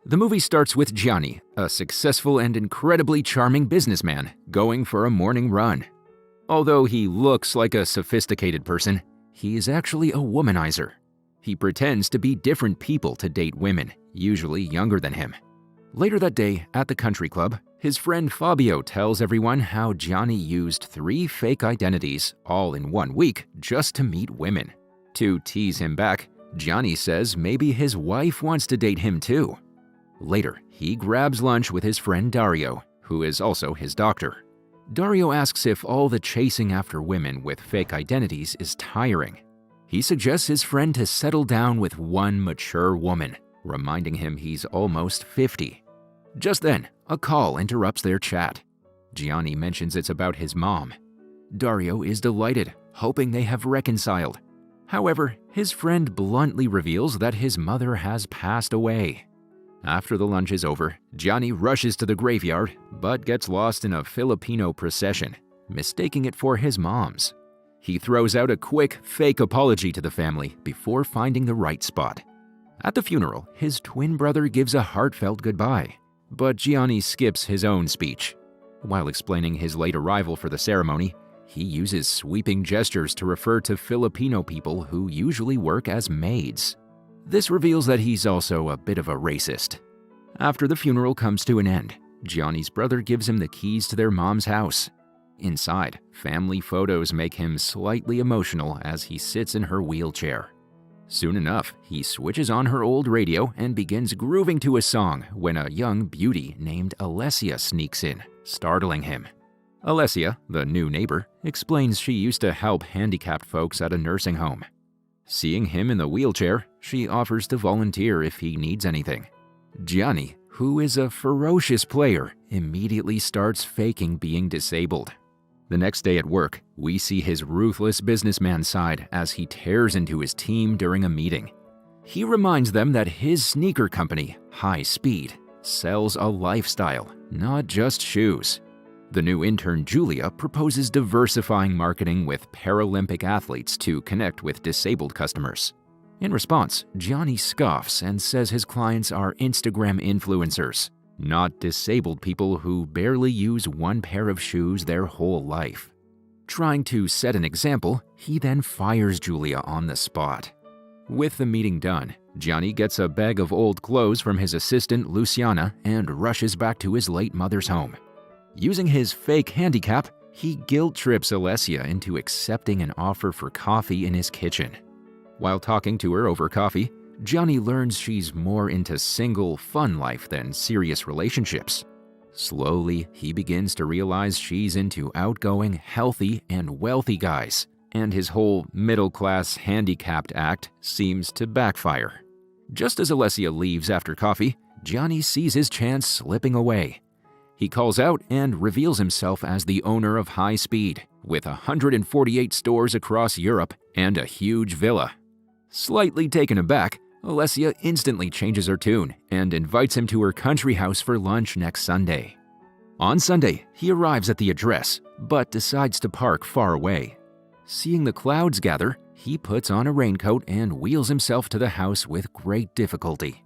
The movie starts with Gianni, a successful and incredibly charming businessman, going for a morning run. Although he looks like a sophisticated person, he is actually a womanizer. He pretends to be different people to date women, usually younger than him. Later that day, at the country club, his friend Fabio tells everyone how Gianni used 3 fake identities all in 1 week just to meet women. To tease him back, Gianni says maybe his wife wants to date him too. Later, he grabs lunch with his friend Dario, who is also his doctor. Dario asks if all the chasing after women with fake identities is tiring. He suggests his friend to settle down with one mature woman, reminding him he's almost 50. Just then, a call interrupts their chat. Gianni mentions it's about his mom. Dario is delighted, hoping they have reconciled. However, his friend bluntly reveals that his mother has passed away. After the lunch is over, Gianni rushes to the graveyard, but gets lost in a Filipino procession, mistaking it for his mom's. He throws out a quick, fake apology to the family before finding the right spot. At the funeral, his twin brother gives a heartfelt goodbye, but Gianni skips his own speech. While explaining his late arrival for the ceremony, he uses sweeping gestures to refer to Filipino people who usually work as maids. This reveals that he's also a bit of a racist. After the funeral comes to an end, Gianni's brother gives him the keys to their mom's house. Inside, family photos make him slightly emotional as he sits in her wheelchair. Soon enough, he switches on her old radio and begins grooving to a song when a young beauty named Alessia sneaks in, startling him. Alessia, the new neighbor, explains she used to help handicapped folks at a nursing home. Seeing him in the wheelchair, she offers to volunteer if he needs anything. Gianni, who is a ferocious player, immediately starts faking being disabled. The next day at work, we see his ruthless businessman side as he tears into his team during a meeting. He reminds them that his sneaker company, High Speed, sells a lifestyle, not just shoes. The new intern Julia proposes diversifying marketing with Paralympic athletes to connect with disabled customers. In response, Gianni scoffs and says his clients are Instagram influencers, not disabled people who barely use one pair of shoes their whole life. Trying to set an example, he then fires Julia on the spot. With the meeting done, Gianni gets a bag of old clothes from his assistant Luciana and rushes back to his late mother's home. Using his fake handicap, he guilt-trips Alessia into accepting an offer for coffee in his kitchen. While talking to her over coffee, Gianni learns she's more into single, fun life than serious relationships. Slowly, he begins to realize she's into outgoing, healthy, and wealthy guys, and his whole middle-class handicapped act seems to backfire. Just as Alessia leaves after coffee, Gianni sees his chance slipping away. He calls out and reveals himself as the owner of High Speed, with 148 stores across Europe and a huge villa. Slightly taken aback, Alessia instantly changes her tune and invites him to her country house for lunch next Sunday. On Sunday, he arrives at the address, but decides to park far away. Seeing the clouds gather, he puts on a raincoat and wheels himself to the house with great difficulty.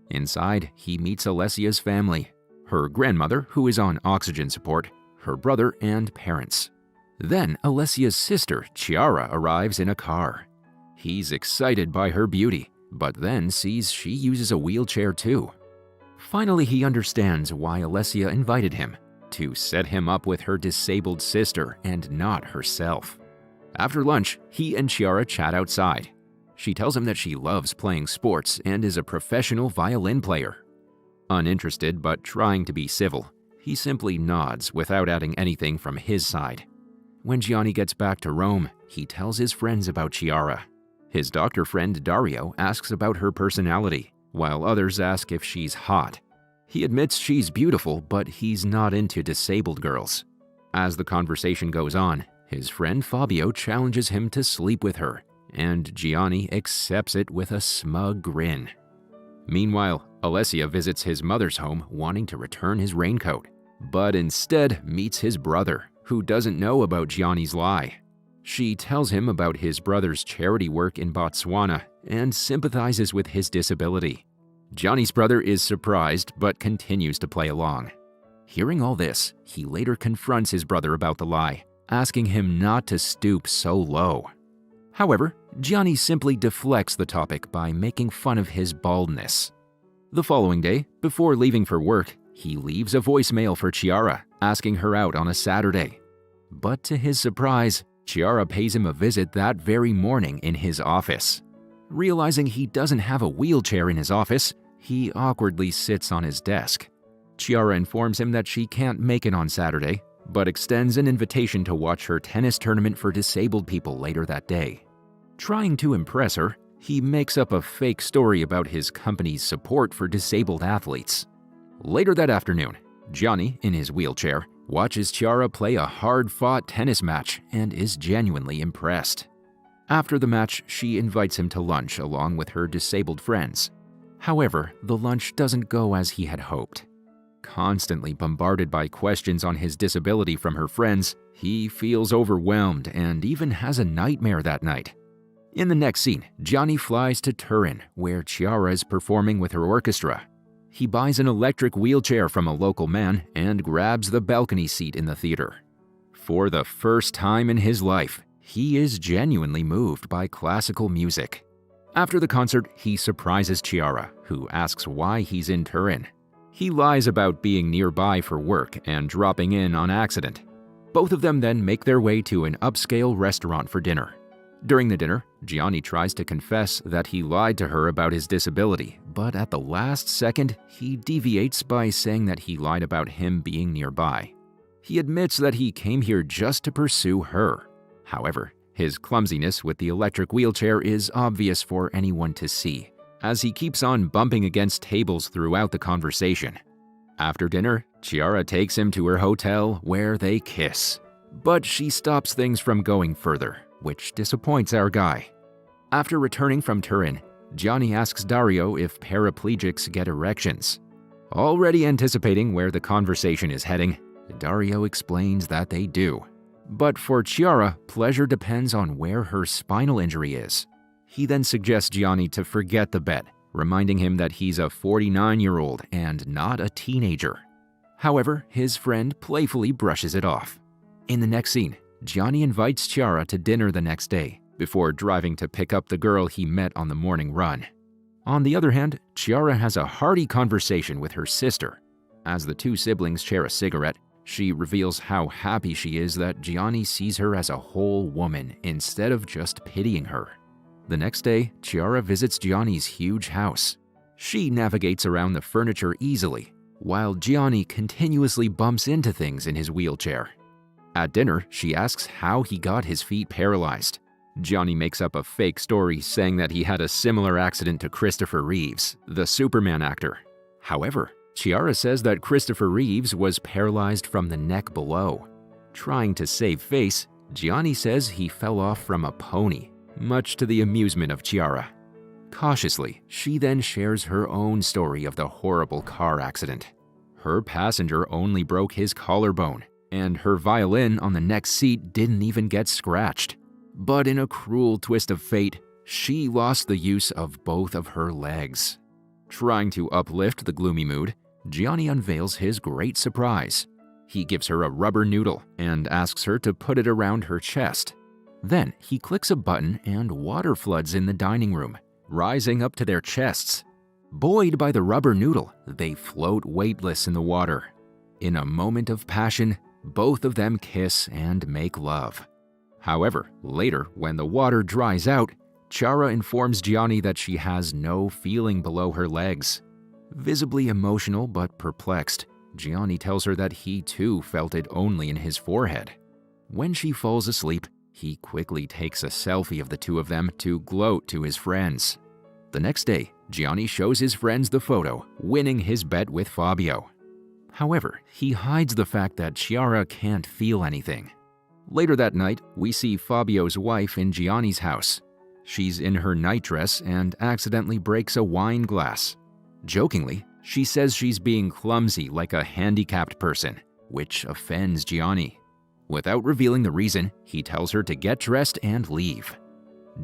Inside, he meets Alessia's family. Her grandmother, who is on oxygen support, her brother, and parents. Then Alessia's sister, Chiara, arrives in a car. He's excited by her beauty, but then sees she uses a wheelchair too. Finally, he understands why Alessia invited him, to set him up with her disabled sister and not herself. After lunch, he and Chiara chat outside. She tells him that she loves playing sports and is a professional violin player. Uninterested but trying to be civil, he simply nods without adding anything from his side. When Gianni gets back to Rome, he tells his friends about Chiara. His doctor friend Dario asks about her personality, while others ask if she's hot. He admits she's beautiful, but he's not into disabled girls. As the conversation goes on, his friend Fabio challenges him to sleep with her, and Gianni accepts it with a smug grin. Meanwhile, Alessia visits his mother's home wanting to return his raincoat, but instead meets his brother, who doesn't know about Gianni's lie. She tells him about his brother's charity work in Botswana and sympathizes with his disability. Johnny's brother is surprised but continues to play along. Hearing all this, he later confronts his brother about the lie, asking him not to stoop so low. However, Johnny simply deflects the topic by making fun of his baldness. The following day, before leaving for work, he leaves a voicemail for Chiara, asking her out on a Saturday. But to his surprise, Chiara pays him a visit that very morning in his office. Realizing he doesn't have a wheelchair in his office, he awkwardly sits on his desk. Chiara informs him that she can't make it on Saturday, but extends an invitation to watch her tennis tournament for disabled people later that day. Trying to impress her, he makes up a fake story about his company's support for disabled athletes. Later that afternoon, Johnny, in his wheelchair, watches Chiara play a hard-fought tennis match and is genuinely impressed. After the match, she invites him to lunch along with her disabled friends. However, the lunch doesn't go as he had hoped. Constantly bombarded by questions on his disability from her friends, he feels overwhelmed and even has a nightmare that night. In the next scene, Johnny flies to Turin, where Chiara is performing with her orchestra. He buys an electric wheelchair from a local man and grabs the balcony seat in the theater. For the first time in his life, he is genuinely moved by classical music. After the concert, he surprises Chiara, who asks why he's in Turin. He lies about being nearby for work and dropping in on accident. Both of them then make their way to an upscale restaurant for dinner. During the dinner, Gianni tries to confess that he lied to her about his disability, but at the last second, he deviates by saying that he lied about him being nearby. He admits that he came here just to pursue her. However, his clumsiness with the electric wheelchair is obvious for anyone to see, as he keeps on bumping against tables throughout the conversation. After dinner, Chiara takes him to her hotel where they kiss. But she stops things from going further, which disappoints our guy. After returning from Turin, Johnny asks Dario if paraplegics get erections. Already anticipating where the conversation is heading, Dario explains that they do. But for Chiara, pleasure depends on where her spinal injury is. He then suggests Gianni to forget the bet, reminding him that he's a 49-year-old and not a teenager. However, his friend playfully brushes it off. In the next scene, Gianni invites Chiara to dinner the next day, before driving to pick up the girl he met on the morning run. On the other hand, Chiara has a hearty conversation with her sister. As the two siblings share a cigarette, she reveals how happy she is that Gianni sees her as a whole woman instead of just pitying her. The next day, Chiara visits Gianni's huge house. She navigates around the furniture easily, while Gianni continuously bumps into things in his wheelchair. At dinner, she asks how he got his feet paralyzed. Gianni makes up a fake story saying that he had a similar accident to Christopher Reeves, the Superman actor. However, Chiara says that Christopher Reeves was paralyzed from the neck below. Trying to save face, Gianni says he fell off from a pony, much to the amusement of Chiara. Cautiously, she then shares her own story of the horrible car accident. Her passenger only broke his collarbone, and her violin on the next seat didn't even get scratched. But in a cruel twist of fate, she lost the use of both of her legs. Trying to uplift the gloomy mood, Gianni unveils his great surprise. He gives her a rubber noodle and asks her to put it around her chest. Then he clicks a button and water floods in the dining room, rising up to their chests. Buoyed by the rubber noodle, they float weightless in the water. In a moment of passion, both of them kiss and make love. However, later, when the water dries out, Chiara informs Gianni that she has no feeling below her legs. Visibly emotional but perplexed, Gianni tells her that he too felt it only in his forehead. When she falls asleep, he quickly takes a selfie of the two of them to gloat to his friends. The next day, Gianni shows his friends the photo, winning his bet with Fabio. However, he hides the fact that Chiara can't feel anything. Later that night, we see Fabio's wife in Gianni's house. She's in her nightdress and accidentally breaks a wine glass. Jokingly, she says she's being clumsy like a handicapped person, which offends Gianni. Without revealing the reason, he tells her to get dressed and leave.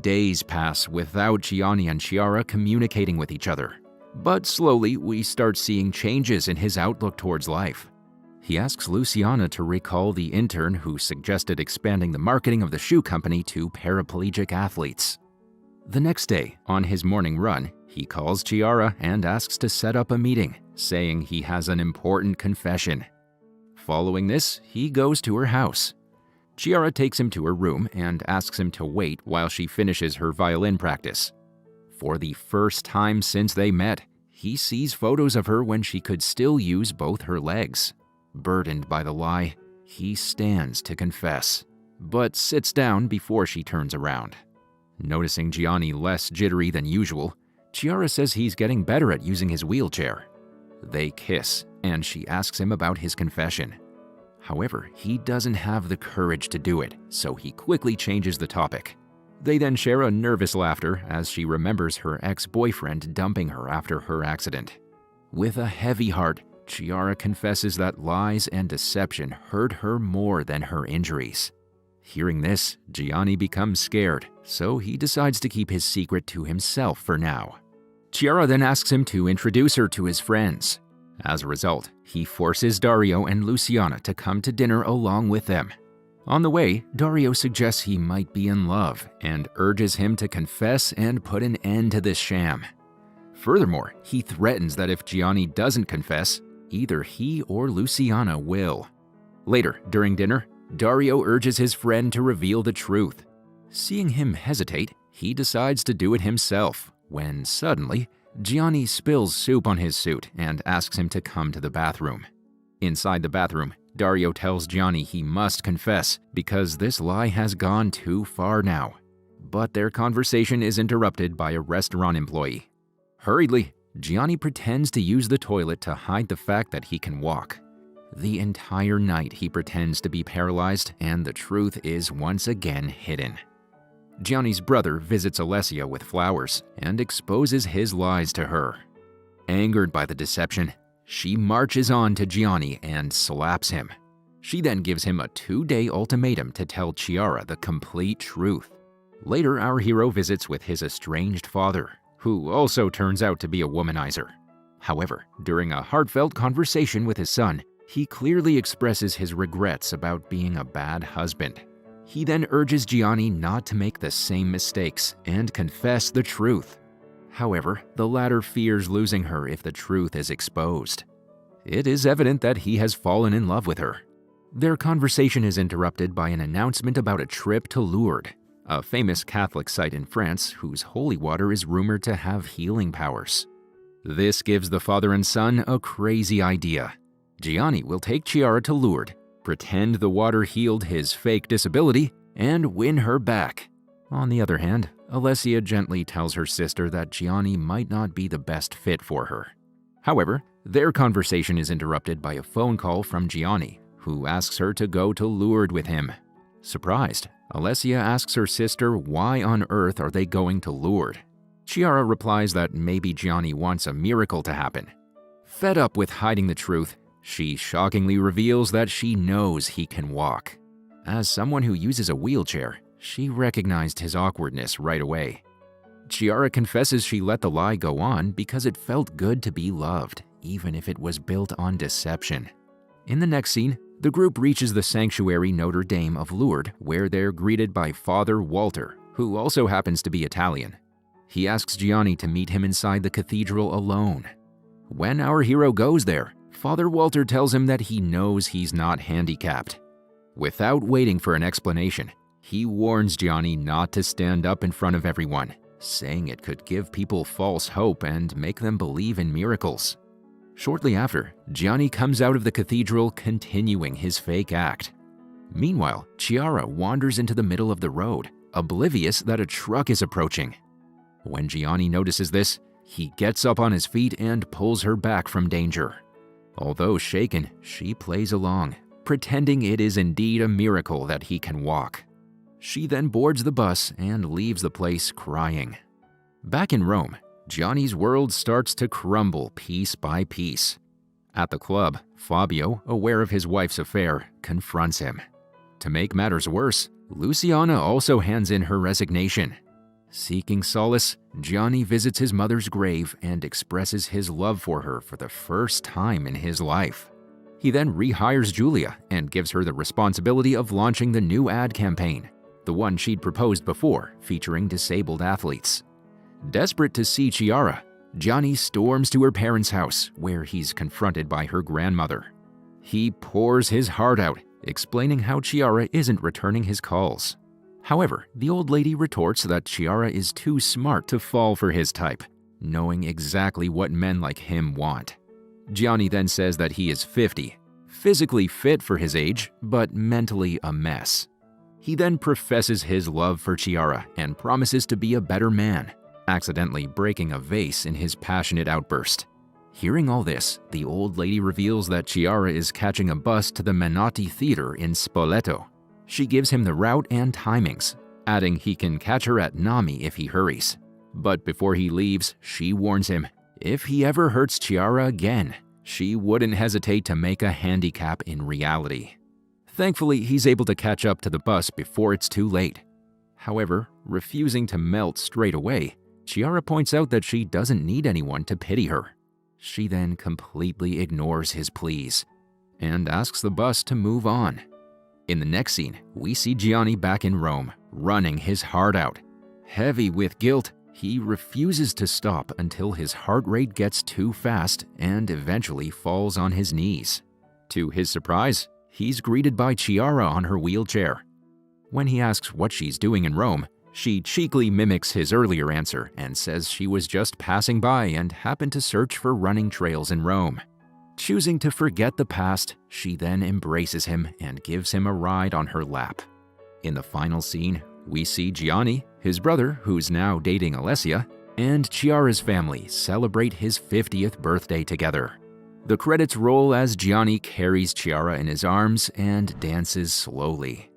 Days pass without Gianni and Chiara communicating with each other. But slowly, we start seeing changes in his outlook towards life. He asks Luciana to recall the intern who suggested expanding the marketing of the shoe company to paraplegic athletes. The next day, on his morning run, he calls Chiara and asks to set up a meeting, saying he has an important confession. Following this, he goes to her house. Chiara takes him to her room and asks him to wait while she finishes her violin practice. For the first time since they met, he sees photos of her when she could still use both her legs. Burdened by the lie, he stands to confess, but sits down before she turns around. Noticing Gianni less jittery than usual, Chiara says he's getting better at using his wheelchair. They kiss, and she asks him about his confession. However, he doesn't have the courage to do it, so he quickly changes the topic. They then share a nervous laughter as she remembers her ex-boyfriend dumping her after her accident. With a heavy heart, Chiara confesses that lies and deception hurt her more than her injuries. Hearing this, Gianni becomes scared, so he decides to keep his secret to himself for now. Chiara then asks him to introduce her to his friends. As a result, he forces Dario and Luciana to come to dinner along with them. On the way, Dario suggests he might be in love and urges him to confess and put an end to this sham. Furthermore, he threatens that if Gianni doesn't confess, either he or Luciana will. Later, during dinner, Dario urges his friend to reveal the truth. Seeing him hesitate, he decides to do it himself, when suddenly, Gianni spills soup on his suit and asks him to come to the bathroom. Inside the bathroom, Dario tells Gianni he must confess because this lie has gone too far now. But their conversation is interrupted by a restaurant employee. Hurriedly, Gianni pretends to use the toilet to hide the fact that he can walk. The entire night he pretends to be paralyzed, and the truth is once again hidden. Gianni's brother visits Alessia with flowers and exposes his lies to her. Angered by the deception, she marches on to Gianni and slaps him. She then gives him a 2-day ultimatum to tell Chiara the complete truth. Later, our hero visits with his estranged father, who also turns out to be a womanizer. However, during a heartfelt conversation with his son, he clearly expresses his regrets about being a bad husband. He then urges Gianni not to make the same mistakes and confess the truth. However, the latter fears losing her if the truth is exposed. It is evident that he has fallen in love with her. Their conversation is interrupted by an announcement about a trip to Lourdes, a famous Catholic site in France whose holy water is rumored to have healing powers. This gives the father and son a crazy idea. Gianni will take Chiara to Lourdes, pretend the water healed his fake disability, and win her back. On the other hand, Alessia gently tells her sister that Gianni might not be the best fit for her. However, their conversation is interrupted by a phone call from Gianni, who asks her to go to Lourdes with him. Surprised, Alessia asks her sister why on earth are they going to Lourdes. Chiara replies that maybe Gianni wants a miracle to happen. Fed up with hiding the truth, she shockingly reveals that she knows he can walk. As someone who uses a wheelchair, she recognized his awkwardness right away. Chiara confesses she let the lie go on because it felt good to be loved, even if it was built on deception. In the next scene, the group reaches the sanctuary Notre Dame of Lourdes, where they're greeted by Father Walter, who also happens to be Italian. He asks Gianni to meet him inside the cathedral alone. When our hero goes there, Father Walter tells him that he knows he's not handicapped. Without waiting for an explanation, he warns Gianni not to stand up in front of everyone, saying it could give people false hope and make them believe in miracles. Shortly after, Gianni comes out of the cathedral continuing his fake act. Meanwhile, Chiara wanders into the middle of the road, oblivious that a truck is approaching. When Gianni notices this, he gets up on his feet and pulls her back from danger. Although shaken, she plays along, pretending it is indeed a miracle that he can walk. She then boards the bus and leaves the place crying. Back in Rome, Gianni's world starts to crumble piece by piece. At the club, Fabio, aware of his wife's affair, confronts him. To make matters worse, Luciana also hands in her resignation. Seeking solace, Gianni visits his mother's grave and expresses his love for her for the first time in his life. He then rehires Julia and gives her the responsibility of launching the new ad campaign, the one she'd proposed before, featuring disabled athletes. Desperate to see Chiara, Gianni storms to her parents' house, where he's confronted by her grandmother. He pours his heart out, explaining how Chiara isn't returning his calls. However, the old lady retorts that Chiara is too smart to fall for his type, knowing exactly what men like him want. Gianni then says that he is 50, physically fit for his age, but mentally a mess. He then professes his love for Chiara and promises to be a better man, accidentally breaking a vase in his passionate outburst. Hearing all this, the old lady reveals that Chiara is catching a bus to the Menotti Theater in Spoleto. She gives him the route and timings, adding he can catch her at Nami if he hurries. But before he leaves, she warns him, if he ever hurts Chiara again, she wouldn't hesitate to make a handicap in reality. Thankfully, he's able to catch up to the bus before it's too late. However, refusing to melt straight away, Chiara points out that she doesn't need anyone to pity her. She then completely ignores his pleas and asks the bus to move on. In the next scene, we see Gianni back in Rome, running his heart out. Heavy with guilt, he refuses to stop until his heart rate gets too fast and eventually falls on his knees. To his surprise, he's greeted by Chiara on her wheelchair. When he asks what she's doing in Rome, she cheekily mimics his earlier answer and says she was just passing by and happened to search for running trails in Rome. Choosing to forget the past, she then embraces him and gives him a ride on her lap. In the final scene, we see Gianni, his brother, who's now dating Alessia, and Chiara's family celebrate his 50th birthday together. The credits roll as Gianni carries Chiara in his arms and dances slowly.